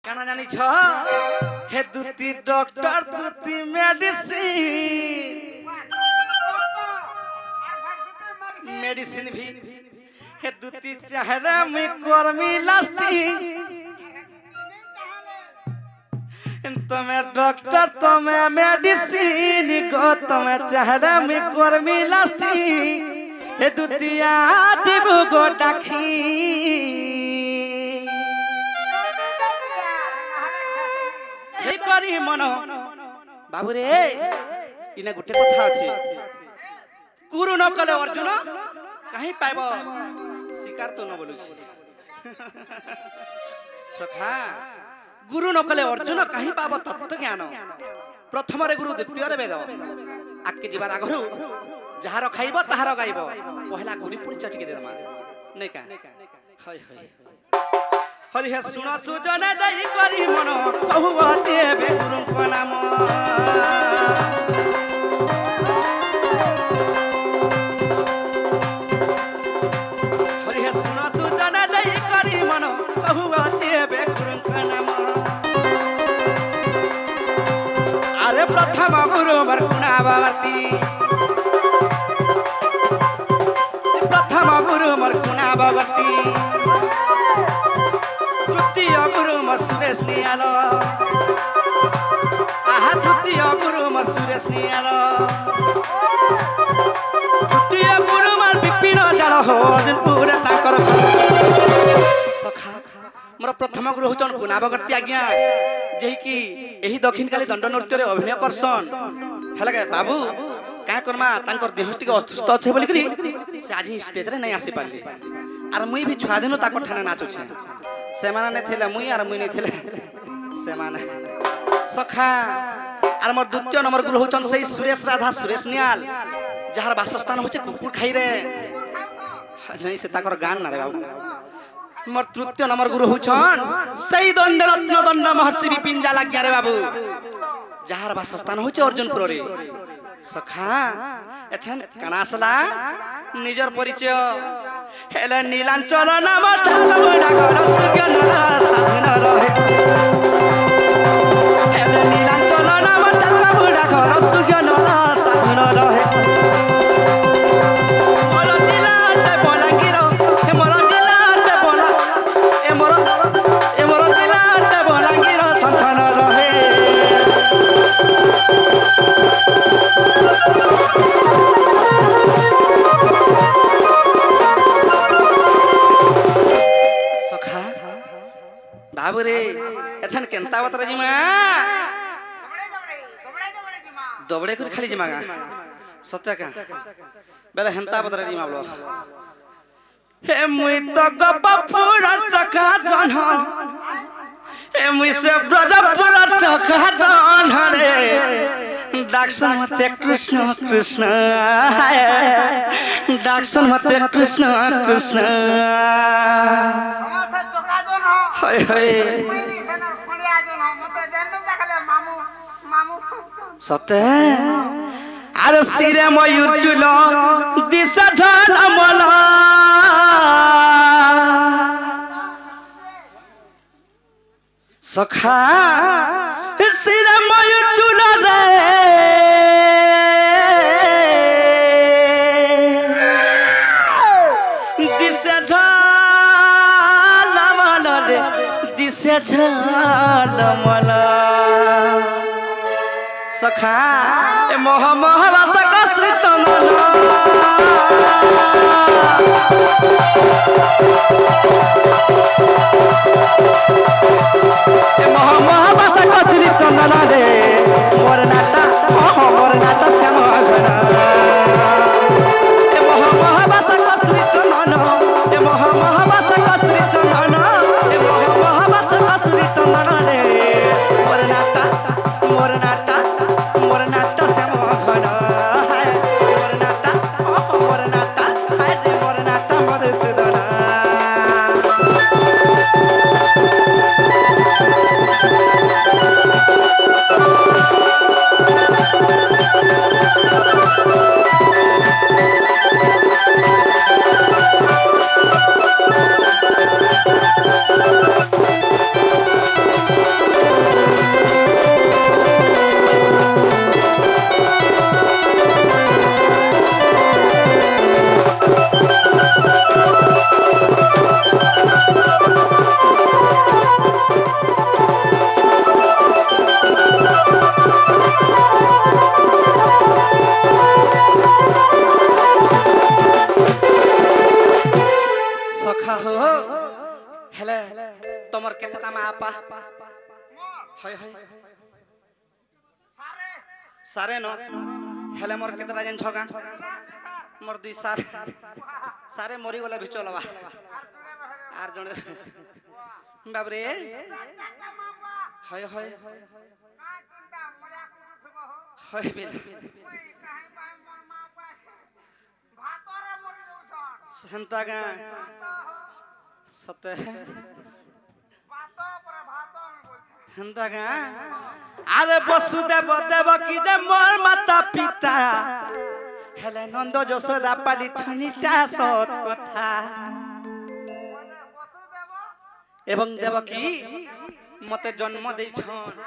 কানা জানিছ হে দুটি ডক্টর দুটি মেডিসিন मेडिसिन भी हे दुती चेहरा में कर्मी लास्टिंग तुम्हें डॉक्टर तुम्हें मेडिसिन गो तुम्हें चेहरा में कर्मी लास्टिंग हे दुतिया देव गो डाखी हे करी मनो बाबू रे इने गुटे कथा अछि गुरु न कले अर्जुन कहीं पाइब शिकार तो न बोलू सखा गुरु न कले अर्जुन कहीं पाब तत्व ज्ञान प्रथम रे गुरु द्वितीय रे वेद आके जीवार आगरु जहार खाइब ताहार गाइब पहला गुरु परिचय टिके देमा नै का हाय हाय हरि हे सुन सुजन दई करी मन कहू अते बे गुरु को नाम अरे प्रथम गुरु मरकुणावती प्रथम गुरु मरकुणावती तृतीय गुरु सुरेश नियाल आहा तृतीय गुरु सुरेश नियाल तृतीय गुरु विपिन जाल हो पूरा ताकर सखा मोर प्रथम गुरु होचन कुनावगर्ती आज्ञा जेहि कि एही दक्षिण काली दंड नृत्य रे अभिनय करसन हला के बाबू का करमा तांकर देहस्टी के अस्वस्थ अछि बोली करी से आज स्टेज रे नै आसी पारली आर मुई भी छुआ दिनो ताको ठाना नाचो छे से माने ने थिला मुई आर मुई नै थिले से माने सखा आर मोर द्वितीय नंबर गुरु होचन सही सुरेश राधा सुरेश नियाल जहार वासस्थान होचे कुकुर खाई रे नै से ताकर गान ना रे बाबू मोर तृतीय नंबर गुरु होछन सही दंड रत्न दंड महर्षि विपिन जाला रे बाबू जहार वासस्थान होचे अर्जुनपुर रे सखा एथन कनासला निजर परिचय हेले नीलांचल नाम ठाकुर डागर सुज्ञान साधन रहे हेले नीलांचल नाम ठाकुर डागर सुज्ञान साधन रहे बाबू रे एथन केनता बतरा जिमा दबड़े कर खाली जिमा सत्य का बेला हेंता बतरा जिमा बोलो हे मुई तो गपपुर चका जन हे मुई से ब्रजपुर चका जन रे डाक्सन मते कृष्ण कृष्ण डाक्सन मते कृष्ण कृष्ण हाय हाय सते अरे सिरे मयूर चुलो दिशा धन मला सखा सिरे मयूर चुलो रे दिशा दिसे झलमला सखा ए मोह मोह वासा कस्त्रित नला ए मोह मोह वासा कस्त्रित नला रे मोर नाटा श्याम घना ए मोह मोह वासा कस्त्रित नला ए मोह मोह वासा कस्त्रित नला ए मोह मोह वासा कस्त्रित नला रे मोर नाटा श्याम घना मोर नाटा हाय रे मोर नाटा मधुसूदन हाय हाय सारे न हेले मोर केतरा जन छगा मोर दुई सारे सारे मरी गला भी चलवा आर जने बाबरे हाय हाय हाय बिल हंता गा सते हंता गा अरे वसुदेव देवकी जे मोर माता पिता हेले नंद यशोदा पाली छनिटा सत कथा एवं देवकी मते जन्म देई छन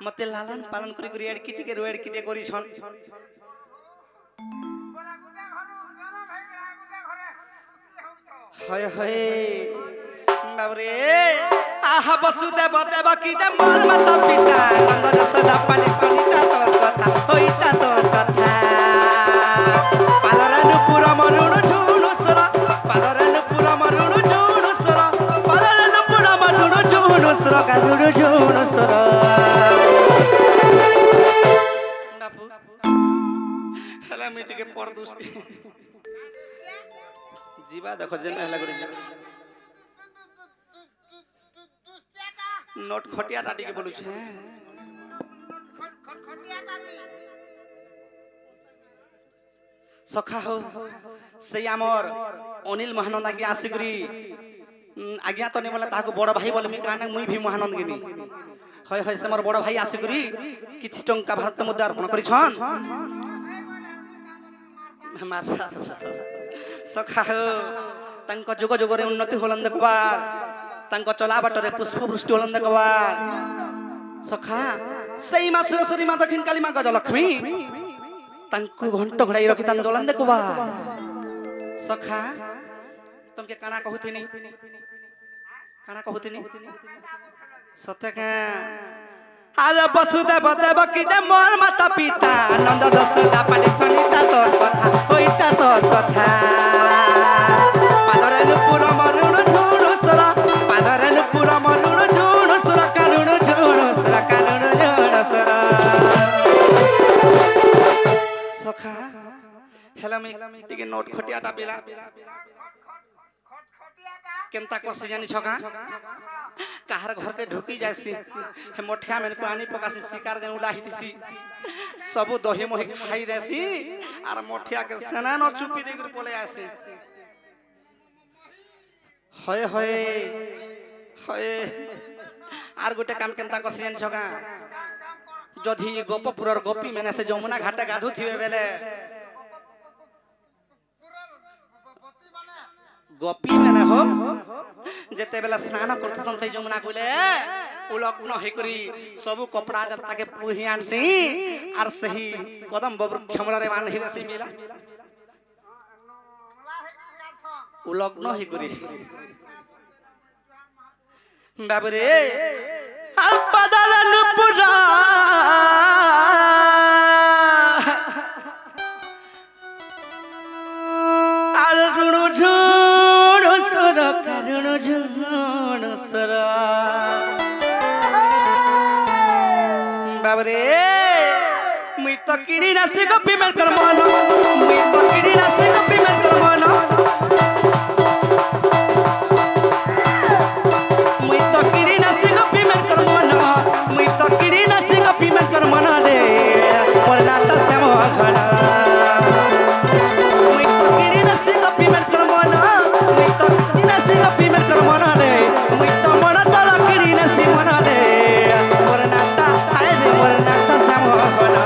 मते लालन पालन करी करी एडकिटी के रोएडकिटी करी छन हाय हाय बाबरे आहा वसुदेव देवकी जे मोर माता पिता नंद यशोदा पाली छनिटा सत कथा होइटा सत कथा पादरानु पुरा मरुण झुणु सरा पादरानु पुरा मरुण झुणु सरा पादरानु पुरा मरुण झुणु सरा कारुण झुणु सरा बाबू हला मिटी के परदुस जीवा देखो जेन हला करी नोट खटिया टाटी के बोलू छे सखा हो से आमर अनिल महानंद आगे आसिकरी आज्ञा तो नहीं बोला ताको बड़ भाई बोले काना मुई भी महानंद गिनी हय हय से मोर बड़ भाई आसिकरी किछि टंका भारत मुद्रा अर्पण करि छन हमार साथ सखा हो तंक जुग जुग रे उन्नति होलन देखबार तंक चला बाटरे पुष्प वृष्टि होलन देखबार सखा सेई मा सुरसरी मा दक्षिण काली मा गजलक्ष्मी तंकु घंट घड़ाई रखी तन दोलन देखबा सखा तुमके काना कहूथिनी सत्य का अरे वसुदेव देवकी जे मोर माता पिता नंद यशोदा पाली छनिटा तोर कथा होइटा तोर कथा पादरेनु पुरा मरुण झुणु सरा पादरेनु पुरा मरुण झुणु सरा कारुण झुणु सरा कारुण झुणु सरा सखा हेला में टिके नोट खटियाटा पिला केनता कोसी जानी छका काहर घर के ढुकी जासी हे मोठिया में को आनी पकासी शिकार जन उलाहितिसी सब दही मोहि खाई देसी आर मोठिया के सेना न चुपी देकर पले आसी हय हय हय आर गोटे काम केनता कोसी जानी छका जधी गोपपुरर गोपी मैंने से जमुना घाटे गाधु थिबे बेले गोपी मैंने हो जेते बेला स्नान करते सन से जमुना कोले उलग्न हे करी सब कपड़ा जता के पुही आनसी आर सही कदम वृक्ष मूल रे बांधी देसी मिला उलग्न हे करी बाबरे अलपदलन पुरा आर रुणु झुणु सर करुण झुणु सर बाबरे मुई तो किनी राशि गोपी मेल कर मन मुई तो किनी राशि गोपी मेल कर मन मुई तो किनी राशि गोपी मेल कर मन मुई तो किनी राशि गोपी मेल कर मन रे मोर नाता श्याम घन मुई तो किनी राशि गोपी मेल कर मन मुई तो किनी राशि गोपी मेल कर मन रे मुई तो मन तला किनी राशि मन रे मोर नाता आए रे मोर नाता श्याम घन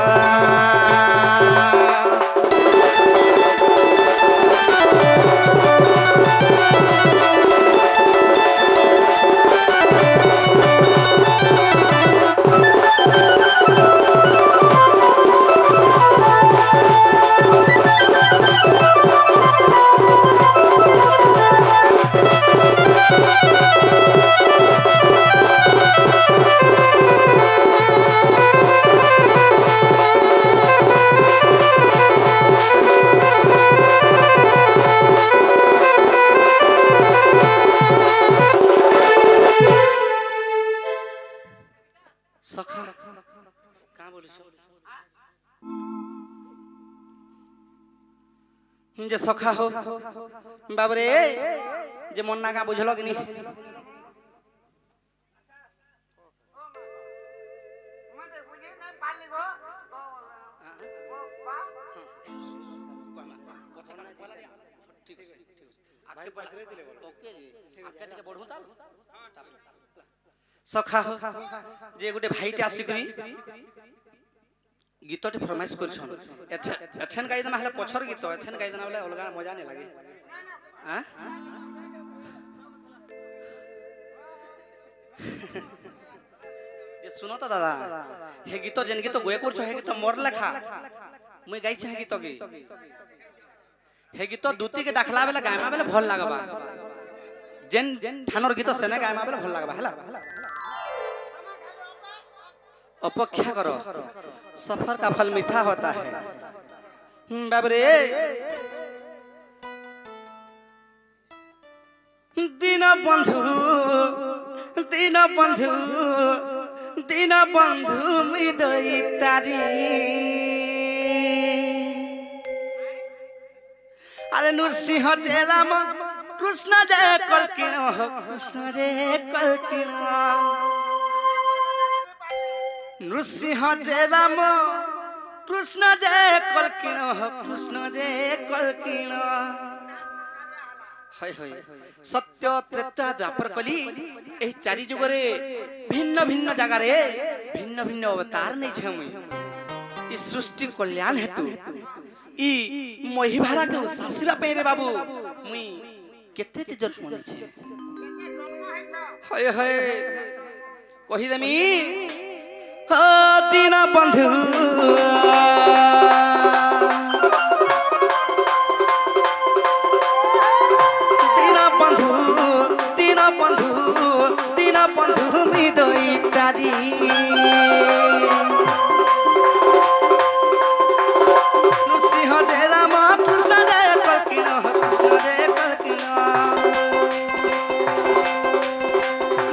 सखा का बोलिस जे सखा हो बाबरे जे मन्ना का बुझल कि नहीं सखा हो जे गोटे भाईटे आसिकरी गीतटे फरमाइश करछन एछन गाई देना हले पछर गीत एछन गाई देना बोले अलगा मजा नहीं लागे हां जे सुनो तो दादा हे गीत जेन गीत गोए करछ हे गीत मोर लेखा मुई गाई छ हे गीत के हे गीत दूती के डाखला बेला गायमा बेला भल लागबा जेन ठानर गीत सेने गायमा बेला भल लागबा हला अपेक्षा करो सफर का फल मीठा होता है बाबरे दीना बंधु मिदई तारी अरे नृसिंह जय राम कृष्ण जय कल्किण कृष्ण जय कल्किण नृसिंह जय राम कृष्ण जय कल्किण कृष्ण जय कल्किण हाय हाय सत्य त्रेता द्वापर कली एही चारि जुगरे भिन्न भिन्न जगह रे भिन्न भिन्न अवतार नै छ मुई ई सृष्टि कल्याण हेतु ई मोहि भारा के सासिबा पे रे बाबू मुई केते ते जन्म नै छ हाय हाय कहि देमी हो दीना बंधु मिदई तारी नृसिंह जय राम कृष्ण जय कल्किण कृष्ण जय कल्किण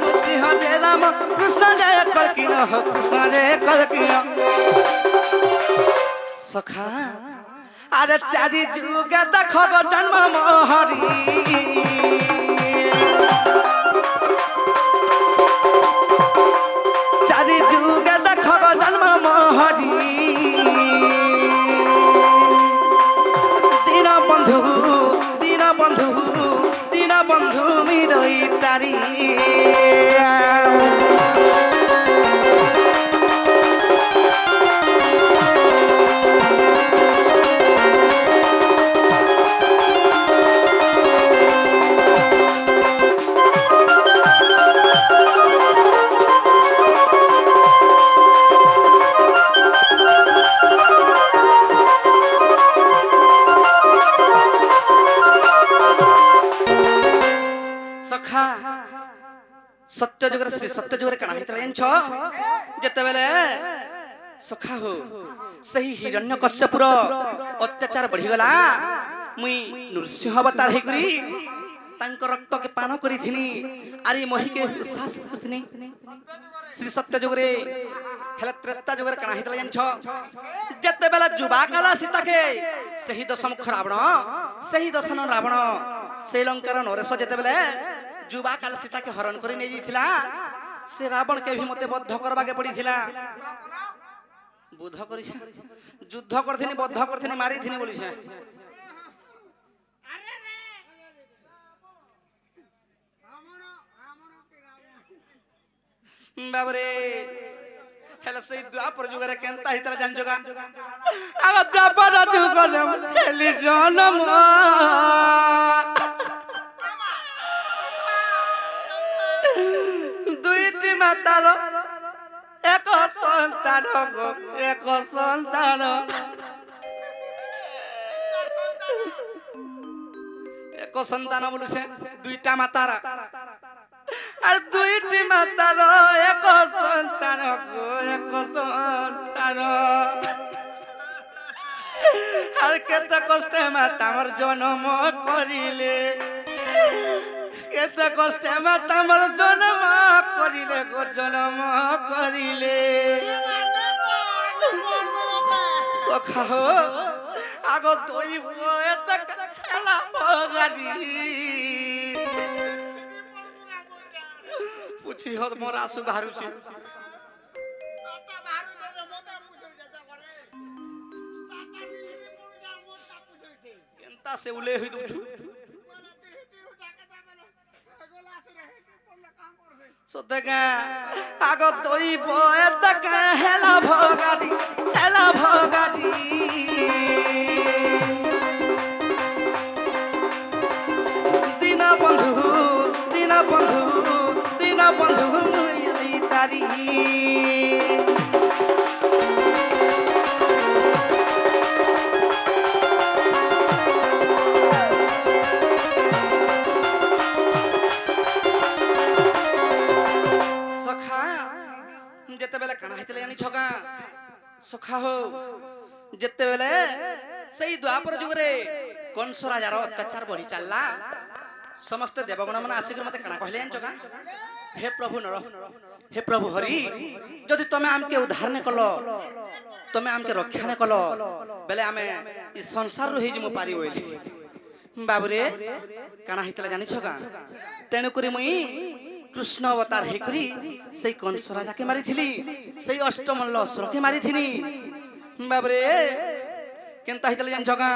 नृसिंह जय राम कृष्ण जय कल्किण कृष्ण जय कल्किण सखा अरे चारि जुग देख जन्म मोहरी चारि जुग देख जन्म मोहरी दीन बंधु मिदई तारी सत्य जुगर श्री सत्य जुगर कणा हितला एंछ जते बेले सखा हो सही हिरण्यकश्यपुर अत्याचार बढ़ी गला मुई नृसिंह अवतार हे करी तांक रक्त के पान करी थिनी आरी मोहि के उसास करथिनी श्री सत्य जुगरे हेला त्रेता जुगर कणा हितला एंछ जते बेले जुबा काला सीता के सही दशमुख रावण सही दशन रावण श्रीलंकार नरेश जते बेले जुबा काल सीता के हरण कर नहीं दिथिला से रावण के भी मते बद्ध करबा के पड़ी थिला बुद्ध करी युद्ध करथिनी बद्ध करथिनी मारी थिनी बोली छे बाबरे हेला से द्वापर जुगरे केनता हितला जान जोगा आ द्वापर जुगरे हेली जनम दुईटी मातार एक सन्तान एक सन्तान बोलू से दुईटा मातार আর দুইটি মাতার এক সন্তান আর কেতে কষ্টে মাতা আমার জন্ম করিলে কেতে কষ্টে মাতা আমার জন্ম করিলে গো জন্ম করিলে সখা হো আগ দইব এত খেলা গাড়ি পুছি হত মোর আসু বাহারুছি কেনতা সে উলে হই দুছু সতকা আগ দইব এত খেলা ভগারি দিন বন্ধু তারি যেতেবেলে কানা হইতলে জানি ছগা সখা হো যেতেবেলে সেই দ্বাপর যুগরে কংস রাজার অত্যাচার বড়ি চাললা সমস্ত দেবগণ মানে আসিক মতে কানা কহিলে জানি হে প্রভু নর হে প্রভু হরি যদি তুমি আমকে উদ্ধার নে কল তুমি আমকে রক্ষা নে কল বেলে আমি ই সংসার রহি যিমু পারি বইলি বাবুরে কানা হইতলে জানি ছগা তেণু করি মুই কৃষ্ণ অবতার হেকরি সেই কংস রাজাকে মারিথিলি সেই অষ্টমল্ল অসুরকে মারিথিনি বাবরে কেনতা হইতলে জানছগা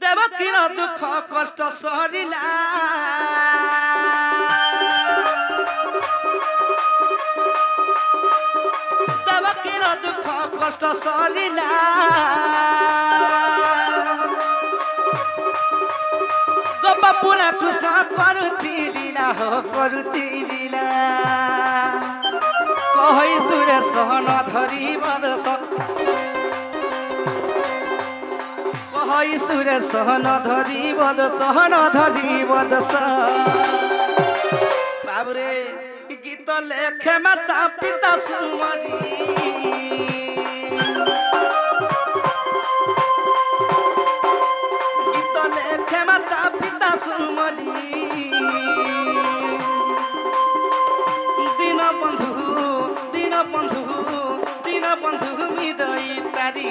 দেবকীর দুঃখ কষ্ট সরিলা দেবকীর দুঃখ কষ্ট সরিলা পুরা কৃষ্ণ করুচি লীলা হো করুচি লীলা কহই সুরে সহন ধরি বদস কহই সুরে সহন ধরি বদস বাবুরে গীত লেখে মাতা পিতা সুমরি মাতা পিতা সুমরি দিন বন্ধু মিদই তারি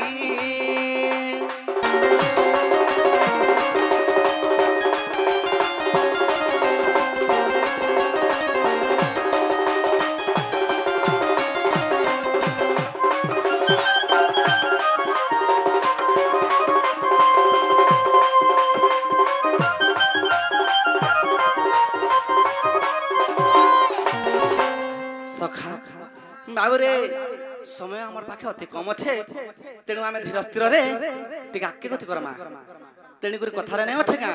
বাবুরে সময় আমার পাখে অতি কম আছে তেণু আমি ধীর স্থির রে টিকে আগে গতি করমা তেণু করে কথারে নেই আছে গা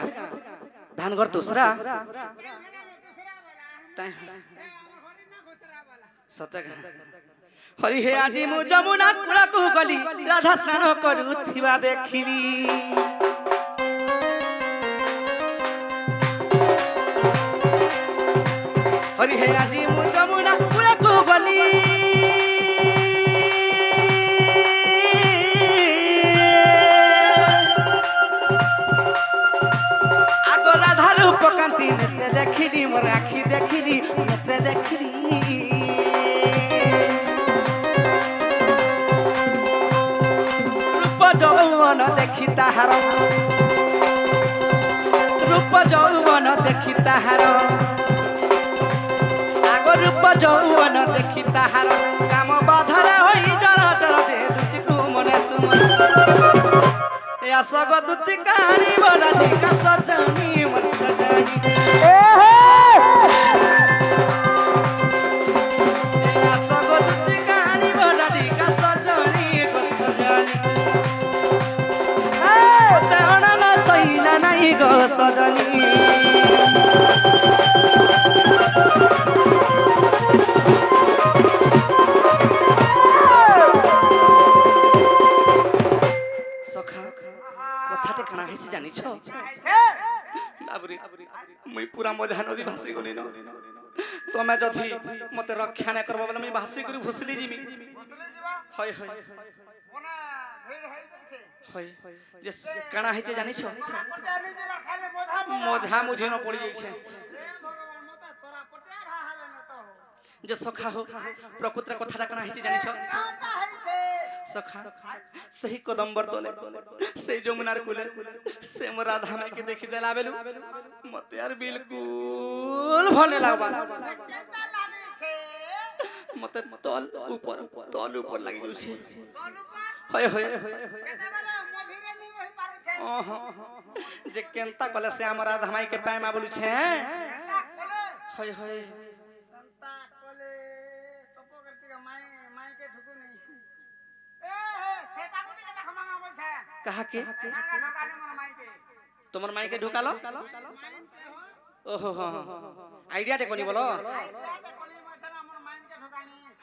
ধান ঘর দোসরা সতে হরি হে আজি মু যমুনা কুড়াকু গলি রাধা স্নান করুথিবা দেখিলি হরি হে আজি মু যমুনা কুড়াকু গলি পকান্তি নেত্রে দেখিলি মোর আখি দেখিলি নেত্রে দেখিলি রূপ যৌবন দেখি তাহার আগ রূপ যৌবন দেখি তাহার কাম বাধারে হই জর জর দে দুতিকু মনে সুমন আসগ দুতি কানি বরাধিকা সজনি মোর সজনি আসগ দুতি কানি বরাধিকা সজনি গো সজনি তেহনা না সইনা নাই গো সজনি কথাটা কানা হয়েছে জানিছ বাবুরে মুই পুরা মজা নদী ভাসি গলি ন তুমি যদি মতে রক্ষা না করব বলে মুই ভাসি করি ভুসলি জিমি হয় হয় হয় যে কানা হয়েছে জানিছ মজা মুঝে ন পড়ি যাইছে যে সখা হো প্রকৃতির কথাটা কানা হইছে জানিছ সখা সেই কদম্বর তলে সেই যমুনার কূলে সে মোর রাধা মাইকে দেখি দেলা বেলু মতে আর বিলকুল ভলে লাগবা মতে তল উপর লাগি গছে হয় হয় যে কেনতা কলে সে আমার রাধা মাইকে পাইমা বলুছে হয় হয় कहा के তোমার মাইকে ঢুকালো ওহো হ্যাঁ আইডিয়াটা কোনি বলো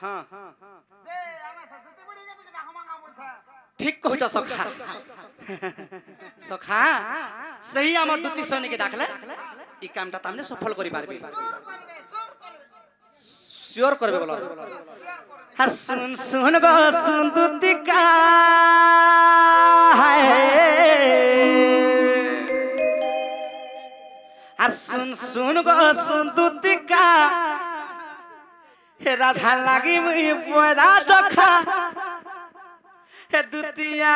হ্যাঁ ঠিক কইছ সখা সখা সেই আমার দুতি সৈনিকে ডাকলে এই কামটা তামনে সফল করি পারবি শিওর করবে বলো আর শুন শুন গো শুন দুতি কা আর শুন শুন গো শুন দুতি কা হে রাধা লাগি মুই পয়রা দেখা হে দুতিয়া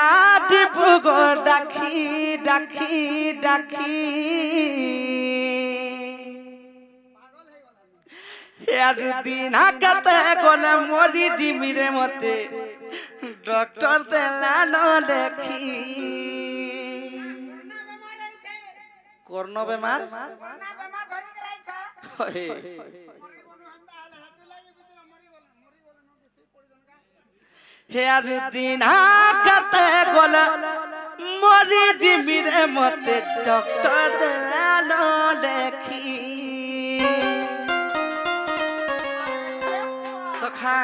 দিব গো ডাকি ডাকি ডাকি আর দিন আকাতে গলে মরি জিমিরে মতে ডক্টর দেলা ন দেখি করোনা বেমার হে আর দিন আকাতে গলে মরি জিমিরে মতে ডক্টর দেলা ন দেখি সখা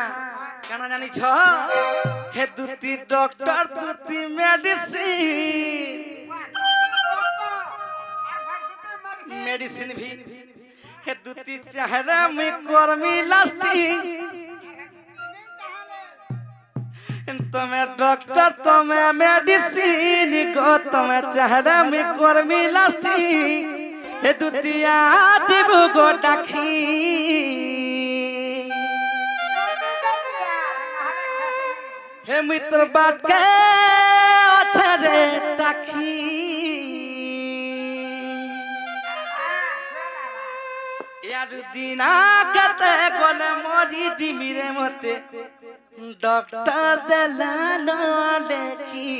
কেন জানিছ হে দুটি ডক্টর দুটি মেডিসিন মেডিসিন ভি হে দুটি চেহারা মে কর্মী লাস্টিং তুমি ডক্টর তুমি মেডিসিন গো তুমি চেহারা মে কর্মী লাস্টিং হে দুটি দিব গো ডাকি হে মিত্র বাটকে অথরে টাকি यार दिना कते गले मरी दिमिरे मते डॉक्टर देला न देखी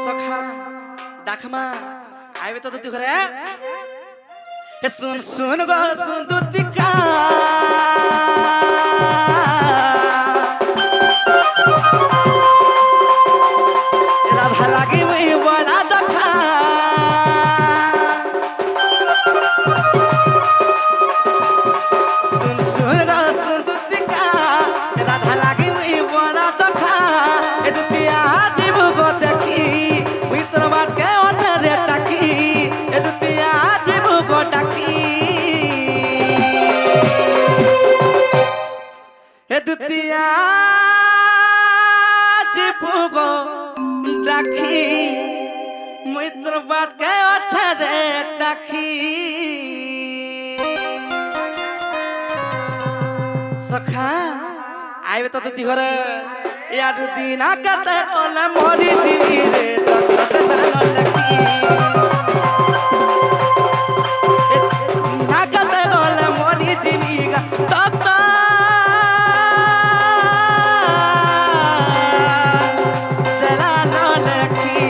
सखा डाकमा आइबे तो दुती घरे हे सुन सुन गो सुन दुती का राधा लागी मुई बड़ा दखा सुन सुन गो सुन दुती का राधा लागी मुई बड़ा दखा ए दुतिया जीव गो देखी मुई तोर बात के ओठरे टाकी ए दुतिया जीव गो डाकी ए दुतिया जीव गो डाकी मित्र बात के ओठरे टाकी सखा आइबे तो दुती घरे यार दिना कते ओले मोरी दिवी रे डॉक्टर नानो लकी दिना कते ओले मोरी दिवी गा डॉक्टर नानो लकी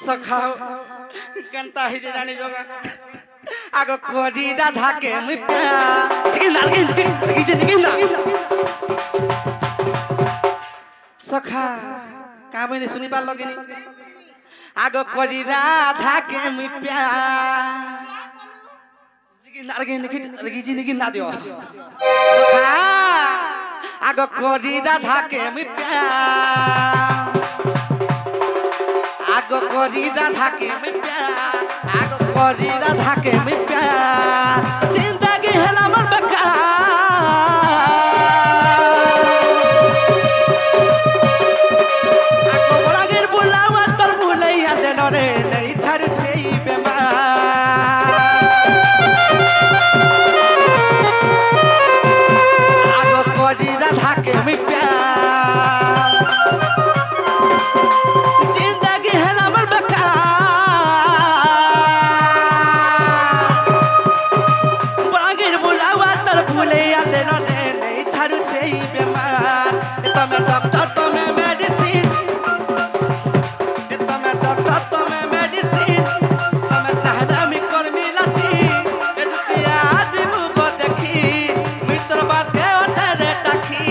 सखा कंता ही जे जानी जोगा आगो कोरी राधा के मिप्पा निगिंदा सखा का बने सुनी पाल लगेनी आगो करी राधा के मी प्यार जिंदगी ना दियो आगो करी राधा के मी प्यार आगो करी राधा के मी प्यार आगो करी राधा के मी प्यार जिंदगी है हमर बेकार आगो बड़ागिर बुलावा तोर भूलैया देनो रे नहीं छाड़ छे बेमार आगो करी राधा के मी प्यार जिंदगी है हमर बेकार बड़ागिर बुलावा तोर भूलैया देनो रे नहीं छाड़ छे बेमार तमे डॉक्टर तमे मेडिसिन तमे डॉक्टर तमे मेडिसिन तमे चाहला मी कर्मी लाठी एतिया जीवु को देखी मित्र बात के ओथरे टाकी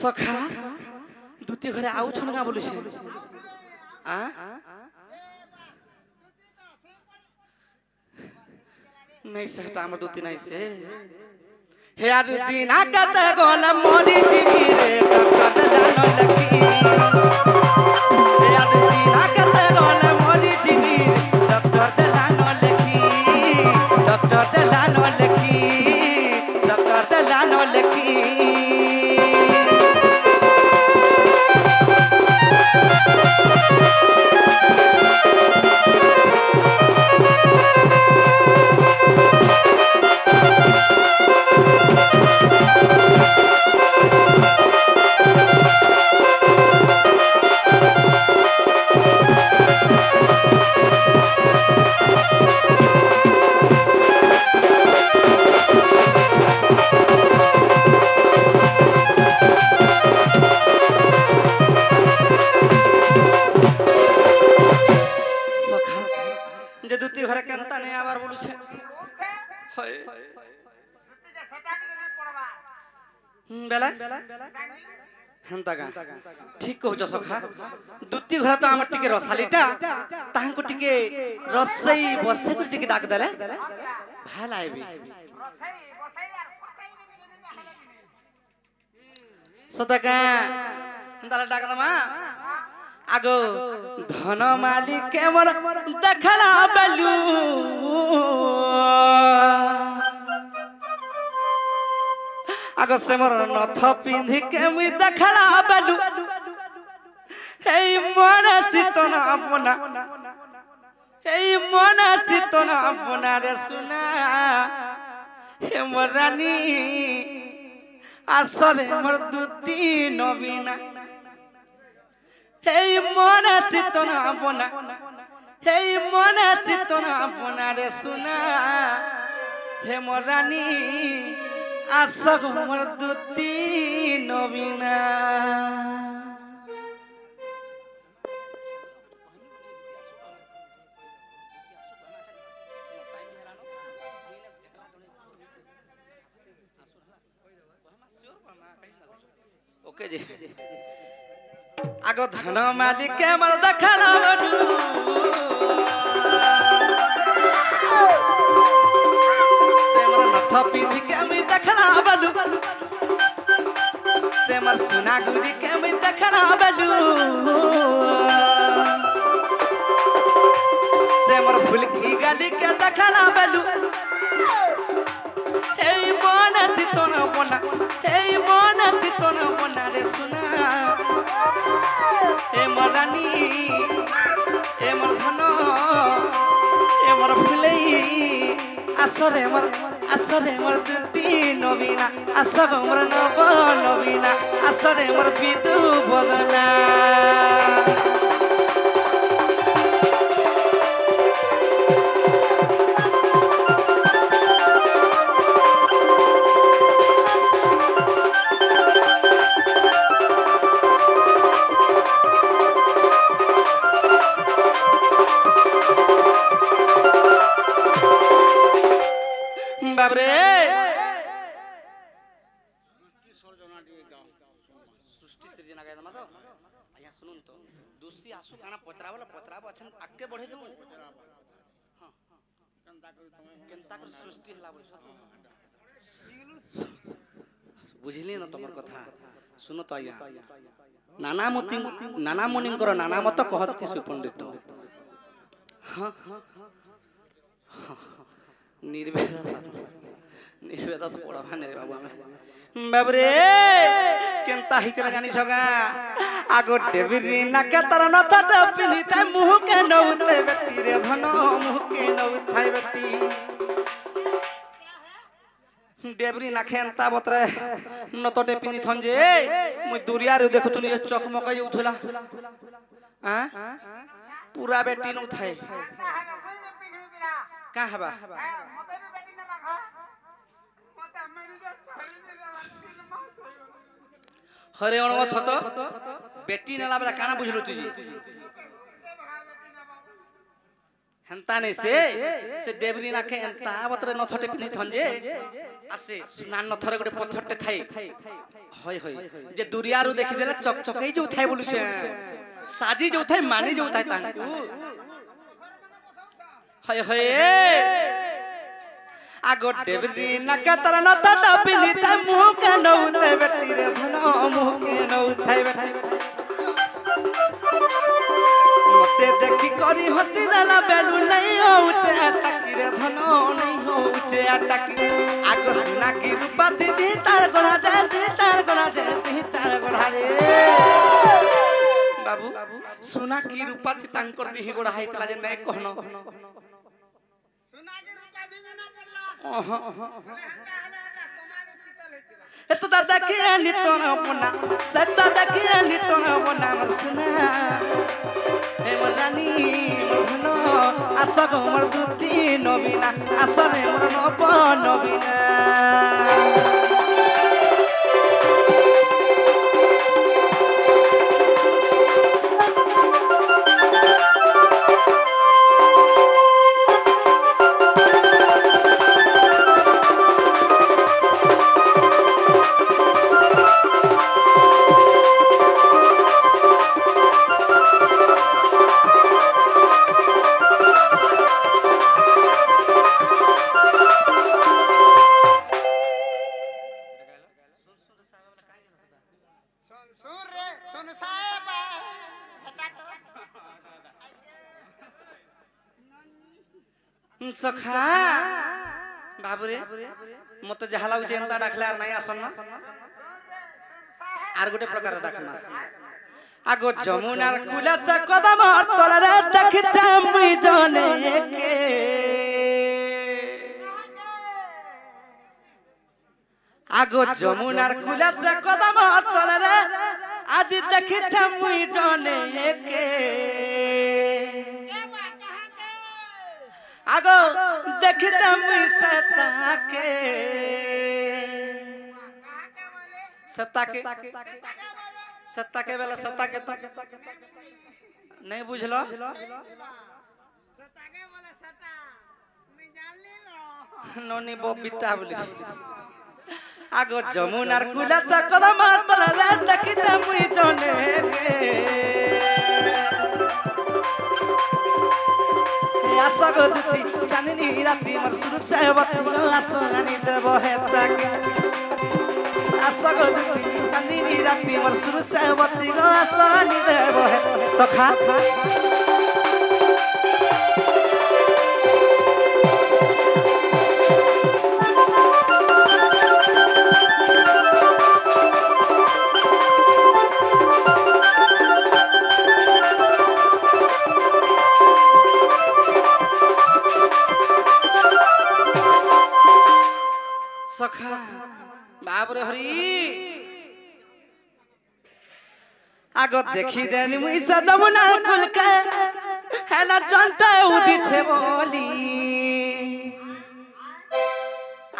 सखा दुती घरे आउ छन का बोलुसे आ नहीं सहता हमर दुती नहीं से हे यार दिन आकत गोल मोरी जीवी रे डॉक्टर जानो लकी हे यार दिन आकत गोल मोरी जीवी डॉक्टर जानो लकी डॉक्टर जानो लकी डॉक्टर जानो लकी जे दुती घरे केनता नहीं आबार बोलु छे होय बेला हंता गा ठीक कहू छ सखा दुती घरे तो हमर टिके रसालीटा ताहंको टिके रसई बसे कर टिके डाक देले भाल आइबी सतका हंता डाक दमा आगो धन मालिक के मोर देखला बेलू आगो से मोर नथ पिंधी के मुई देखला बेलू हे मन सितन अपना हे मन सितन अपना रे सुना हे मोर रानी आसरे मोर दुती नबीना हे मन चितन अपना हे मन चितन अपना रे सुना हे मोर रानी आसक मोर दुती नबीना ओके जी आगो धन मालिक के मोर देखला बडू से मोर नथ पिंधी के मी देखला बडू से मोर सोना गुरी के मी देखला बडू से मोर फुलकी गाली के देखला बडू हे मन चितन बना हे मन चितन बना रे सुना ए मोर रानी ए मोर धन ए मोर फुलई आसरे मोर दुती नबीना आसब मोर नव नबीना आसरे मोर विदु बदना बाबरे सृष्टि सृजना गाय तो सुन तो दूसरी आसु काना पचराबो अछन आगे बढ़े जमु हां केनता कर सृष्टि हला बोल बुझिली न तमर कथा सुनो तो आया नाना मुनिंकर नाना मत कहती से पंडित हां निर्वेद तो पड़ा भाने रे बाबू हमें बाबरे केनता हितरा जानी छगा आगो डेबिरी नाके तर न थट पिनी त मुह के नउते बेटी रे धन मुह के नउथाय बेटी डेबरी नाखे एंता बतरे नतटे पिनी थन जे मुई दुरिया रे देखुतनी ये चकमक उठला हां पूरा बेटी न उठाए का हबा हरे अणव थत बेटी नेला बेला काना बुझलु तुजी हंता ने से डेबरी नाखे एंता बतरे नथटे पिनी थंजे आसे सुनान नथरे गोटे पत्थरटे थाई होय होय जे दुरियारू देखि देला चकचकई जो थाई बोलु छे साजी जो थाई मानी जो थाई तांकू होय होय आगो डेबरी नाके तर नथटा पिनी त मुह के नउते बेटी रे धन मुह के नउथाय बेटी मते देखि करी हसी दाला बेलु नहीं होउते अटकी रे धन नहीं होउचे अटकी आगो सुना की रूपा दी तार गणा जे दी तार गणा जे दी तार गणा रे बाबू सुना की रूपा थी तांकर दी गोड़ा हाइतला जे नहीं कहनो सुना की रूपा दी ना पड़ला सदा देखिए नितन बना सदा देखिए नितन बना मरसना हे मरानी मरनो आसग मर दुती नबीना आसरे मरनो प नबीना सखा बाबुरे मत जहा लागु एंता डाकले आर नहीं आसन आर गोटे प्रकार डाकना आगो जमुनार कुला से कदम तल रे देखते मुई जने के आगो जमुनार कुला से कदम तल रे आज देखते मुई जने के आगो देखते मुई सत्ता के बेला सत्ता के नहीं बुझलो नोनी बबिता बोली आगो जमुनार कुला से कदम तल रे देखते मुई जने के आसग दुती चांदनी राती मर सुरु सेवती आसगानी देव हेताके आसग दुती चांदनी राती मर सुरु सेवती आसगानी देव हे सखा सखा बाप रे हरी आगो देखी देनी मुई से जमुना कुल के हेला चंटा उदी छे बोली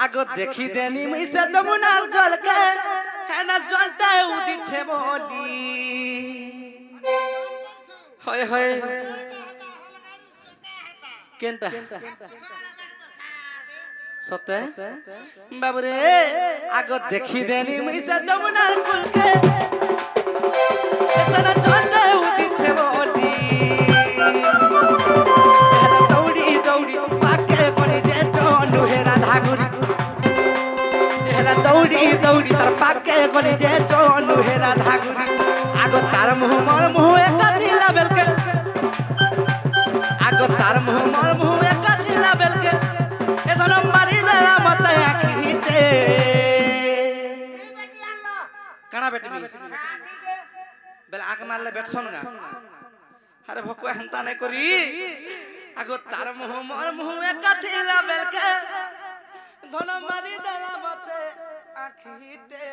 आगो देखी देनी मुई से जमुना जल के हेला चंटा उदी छे बोली होय होय केनटा सत्य बाबू रे आगो देखी देनी मुई से जमुनार कुल के এসনা চন্ডে উদিছে বলি হেরা দৌড়ি দৌড়ি পাকে গনি যে চন্ডু হেরা ধাগুরি হেরা দৌড়ি দৌড়ি তার পাকে গনি যে চন্ডু হেরা ধাগুরি আগো তার মুহ মর মুহ একা দিলা বেলকে আগো তার মুহ মর মুহ একা দিলা বেলকে এজন মারি দেলা মতে আখিতে কানা বেটবি বেলে আঁখ মারলে বেটছন না আরে ভকুয়া হেন্তা নাই করি আগো তার মুহ মর মুহ একা দিলা বেলকে ধন মারি দেলা মতে আখিতে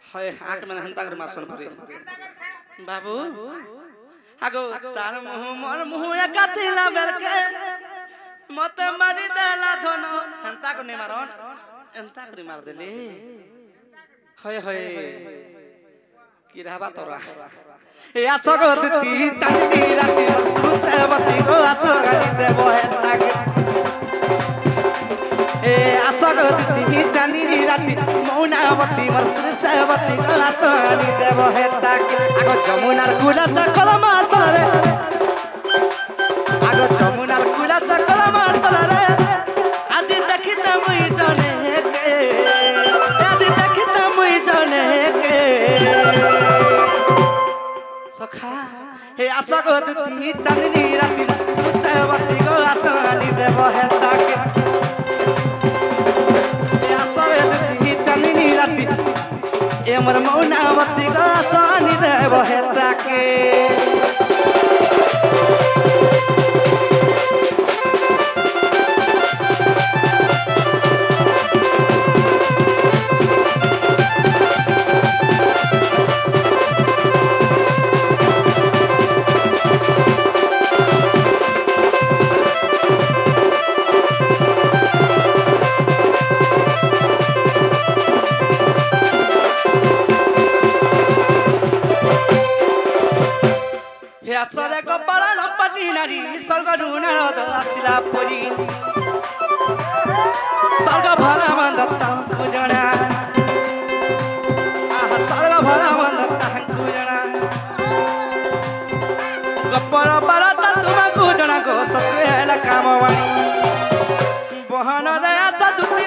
হয় আঁখ মানে হেন্তা করে মারছন পরে বাবু আগো তার মুহ মর মুহ একা দিলা বেলকে মতে মারি দেলা ধন হেন্তা করে মারন এন্তা করে মার দেলে হয় হয় কি রাবা তোরা এ আসগতি চাঁদনি রাতি মসরু সেবতি গো আসগানি দেব হেন্তাকে এ আসগতি চাঁদনি রাতি মৌনাবতী মসরু সেবতি গো আসগানি দেব হেন্তাকে আগো যমুনার কুলাস কলমার তলরে আগো যমুনার কুলাস কলমার তলরে আজি দেখিতে মুই জনে কে আজি দেখিতে মুই জনে কে সখা হে আসগতি চাঁদনি রাতি সুসেবতী গো আসগানি দেব হেতাকে হে আসগতি চাঁদনি রাতি এমর মৌনাবতী গো আসগানি দেব হেতাকে আসরে গোপাল লম্বাটি নারী স্বর্গরু নারদ আসিলা পরি স্বর্গ ভরা মন্দত্ত খুজনা আহা স্বর্গ ভরা মন্দত্ত খুজনা গোপাল বারত তোমাকু জনা গো সত্রে হেলা কামবাণী বহন রে আতা দুতি